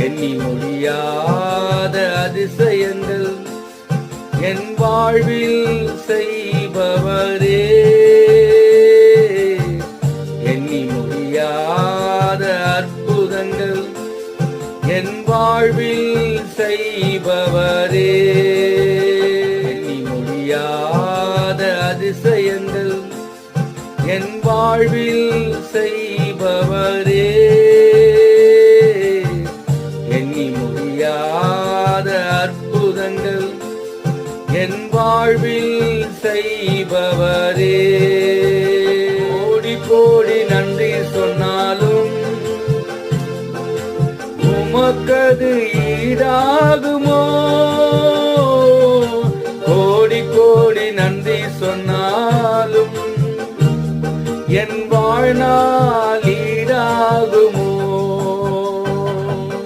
எண்ணி முடியாத அதிசயங்கள் என் வாழ்வில் செய்பவரே. எண்ணி முடியாத அற்புதங்கள் என் வாழ்வில் செய்பவரே. எண்ணி முடியாத அதிசயங்கள் என் வாழ்வில் செய்பவரே. எண்ணி முடியாத அற்புதங்கள் என் வாழ்வில் செய்பவரே. கோடி கோடி நன்றி சொன்னாலும் உமக்கது ஈடாகுமோ? கோடி கோடி நன்றி சொன்னாலும் என் வாழ்நாள் ஈடாகுமோ?